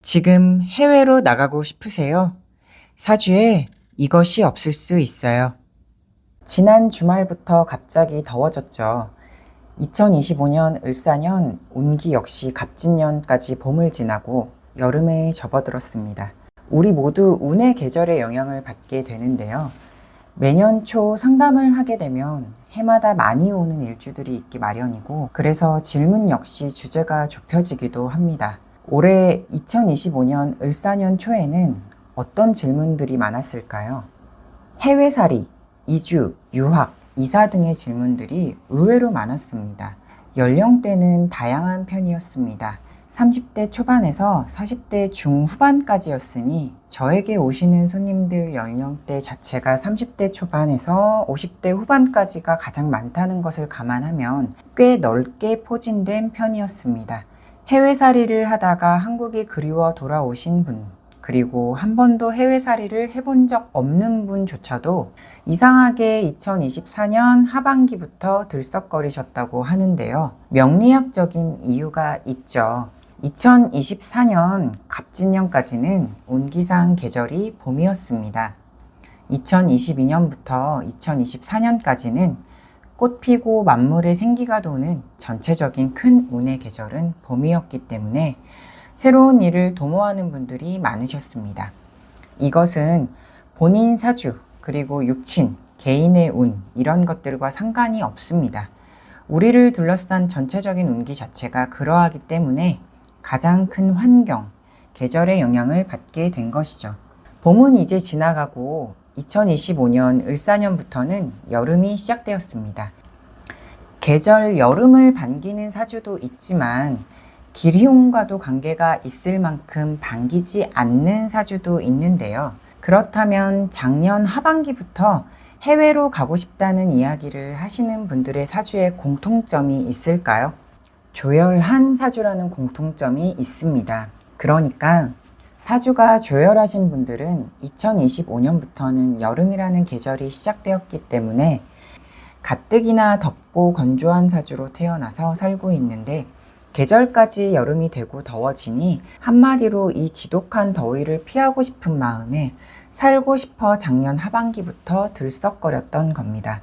지금 해외로 나가고 싶으세요? 사주에 이것이 없을 수 있어요. 지난 주말부터 갑자기 더워졌죠. 2025년 을사년 운기 역시 갑진년까지 봄을 지나고 여름에 접어들었습니다. 우리 모두 운의 계절의 영향을 받게 되는데요. 매년 초 상담을 하게 되면 해마다 많이 오는 일주들이 있기 마련이고, 그래서 질문 역시 주제가 좁혀지기도 합니다. 올해 2025년 을사년 초에는 어떤 질문들이 많았을까요? 해외살이, 이주, 유학, 이사 등의 질문들이 의외로 많았습니다. 연령대는 다양한 편이었습니다. 30대 초반에서 40대 중후반까지였으니 저에게 오시는 손님들 연령대 자체가 30대 초반에서 50대 후반까지가 가장 많다는 것을 감안하면 꽤 넓게 포진된 편이었습니다. 해외살이를 하다가 한국이 그리워 돌아오신 분, 그리고 한 번도 해외살이를 해본 적 없는 분조차도 이상하게 2024년 하반기부터 들썩거리셨다고 하는데요. 명리학적인 이유가 있죠. 2024년 갑진년까지는 운기상 계절이 봄이었습니다. 2022년부터 2024년까지는 꽃 피고 만물의 생기가 도는 전체적인 큰 운의 계절은 봄이었기 때문에 새로운 일을 도모하는 분들이 많으셨습니다. 이것은 본인 사주, 그리고 육친, 개인의 운, 이런 것들과 상관이 없습니다. 우리를 둘러싼 전체적인 운기 자체가 그러하기 때문에 가장 큰 환경, 계절의 영향을 받게 된 것이죠. 봄은 이제 지나가고 2025년 을사년부터는 여름이 시작되었습니다. 계절 여름을 반기는 사주도 있지만 기리움과도 관계가 있을 만큼 반기지 않는 사주도 있는데요. 그렇다면 작년 하반기부터 해외로 가고 싶다는 이야기를 하시는 분들의 사주에 공통점이 있을까요? 조열한 사주라는 공통점이 있습니다. 그러니까 사주가 조열하신 분들은 2025년부터는 여름이라는 계절이 시작되었기 때문에 가뜩이나 덥고 건조한 사주로 태어나서 살고 있는데, 계절까지 여름이 되고 더워지니 한마디로 이 지독한 더위를 피하고 싶은 마음에 살고 싶어 작년 하반기부터 들썩거렸던 겁니다.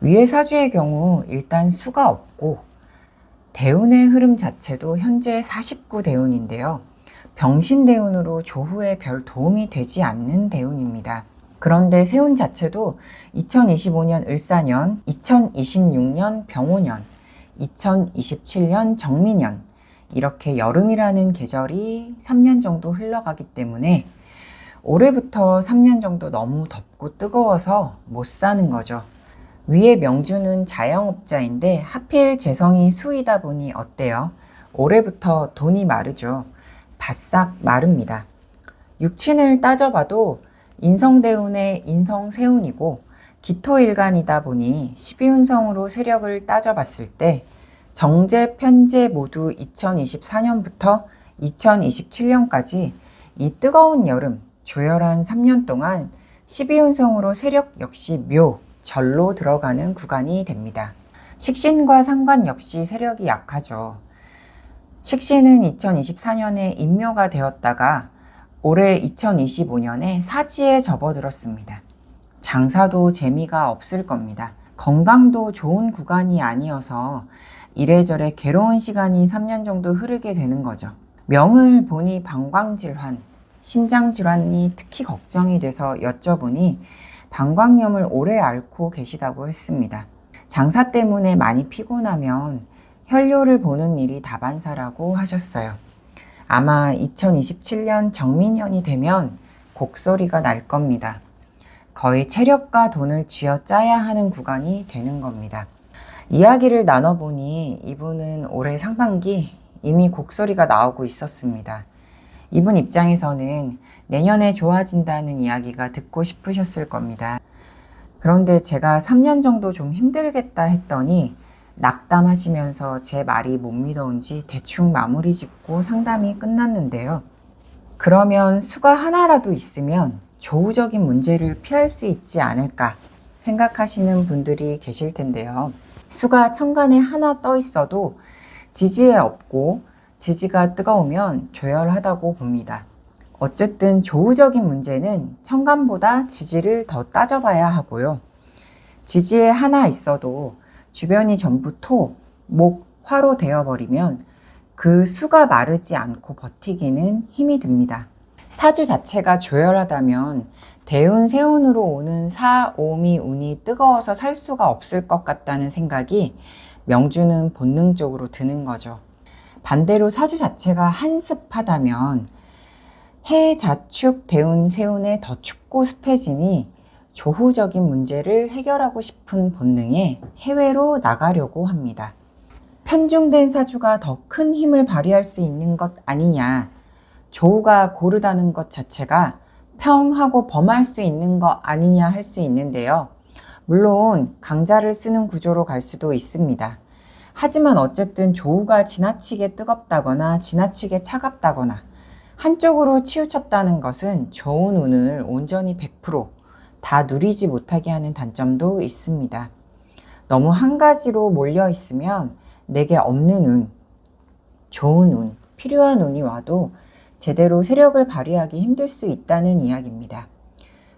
위의 사주의 경우 일단 수가 없고 대운의 흐름 자체도 현재 49대운인데요. 병신대운으로 조후에 별 도움이 되지 않는 대운입니다. 그런데 세운 자체도 2025년 을사년, 2026년 병오년, 2027년 정미년, 이렇게 여름이라는 계절이 3년 정도 흘러가기 때문에 올해부터 3년 정도 너무 덥고 뜨거워서 못 사는 거죠. 위의 명주는 자영업자인데 하필 재성이 수이다 보니 어때요? 올해부터 돈이 마르죠. 바싹 마릅니다. 육친을 따져봐도 인성대운의 인성세운이고 기토일간이다 보니 12운성으로 세력을 따져봤을 때 정제, 편제 모두 2024년부터 2027년까지 이 뜨거운 여름, 조열한 3년 동안 12운성으로 세력 역시 묘, 절로 들어가는 구간이 됩니다. 식신과 상관 역시 세력이 약하죠. 식신은 2024년에 인묘가 되었다가 올해 2025년에 사지에 접어들었습니다. 장사도 재미가 없을 겁니다. 건강도 좋은 구간이 아니어서 이래저래 괴로운 시간이 3년 정도 흐르게 되는 거죠. 명을 보니 방광질환, 심장질환이 특히 걱정이 돼서 여쭤보니 방광염을 오래 앓고 계시다고 했습니다. 장사 때문에 많이 피곤하면 혈뇨를 보는 일이 다반사라고 하셨어요. 아마 2027년 정민년이 되면 곡소리가 날 겁니다. 거의 체력과 돈을 쥐어짜야 하는 구간이 되는 겁니다. 이야기를 나눠보니 이분은 올해 상반기 이미 곡소리가 나오고 있었습니다. 이분 입장에서는 내년에 좋아진다는 이야기가 듣고 싶으셨을 겁니다. 그런데 제가 3년 정도 좀 힘들겠다 했더니 낙담하시면서 제 말이 못 믿어온지 대충 마무리 짓고 상담이 끝났는데요. 그러면 수가 하나라도 있으면 조우적인 문제를 피할 수 있지 않을까 생각하시는 분들이 계실 텐데요. 수가 천간에 하나 떠 있어도 지지에 없고 지지가 뜨거우면 조열하다고 봅니다. 어쨌든 조우적인 문제는 천간보다 지지를 더 따져봐야 하고요. 지지에 하나 있어도 주변이 전부 토, 목, 화로 되어버리면 그 수가 마르지 않고 버티기는 힘이 듭니다. 사주 자체가 조열하다면 대운, 세운으로 오는 사, 오미, 운이 뜨거워서 살 수가 없을 것 같다는 생각이 명주는 본능적으로 드는 거죠. 반대로 사주 자체가 한습하다면 해, 자축, 대운, 세운에 더 춥고 습해지니 조후적인 문제를 해결하고 싶은 본능에 해외로 나가려고 합니다. 편중된 사주가 더 큰 힘을 발휘할 수 있는 것 아니냐, 조우가 고르다는 것 자체가 평하고 범할 수 있는 것 아니냐 할 수 있는데요. 물론 강자를 쓰는 구조로 갈 수도 있습니다. 하지만 어쨌든 조우가 지나치게 뜨겁다거나 지나치게 차갑다거나 한쪽으로 치우쳤다는 것은 좋은 운을 온전히 100%다 누리지 못하게 하는 단점도 있습니다. 너무 한 가지로 몰려 있으면 내게 없는 운, 좋은 운, 필요한 운이 와도 제대로 세력을 발휘하기 힘들 수 있다는 이야기입니다.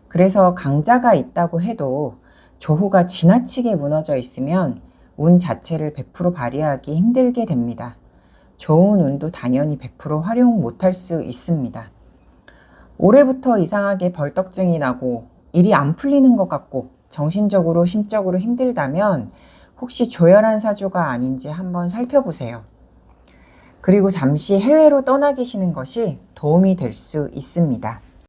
그래서 강자가 있다고 해도 조후가 지나치게 무너져 있으면 운 자체를 100% 발휘하기 힘들게 됩니다. 좋은 운도 당연히 100% 활용 못할 수 있습니다. 올해부터 이상하게 벌떡증이 나고 일이 안 풀리는 것 같고 정신적으로 심적으로 힘들다면 혹시 조열한 사주가 아닌지 한번 살펴보세요. 그리고 잠시 해외로 떠나 계시는 것이 도움이 될 수 있습니다.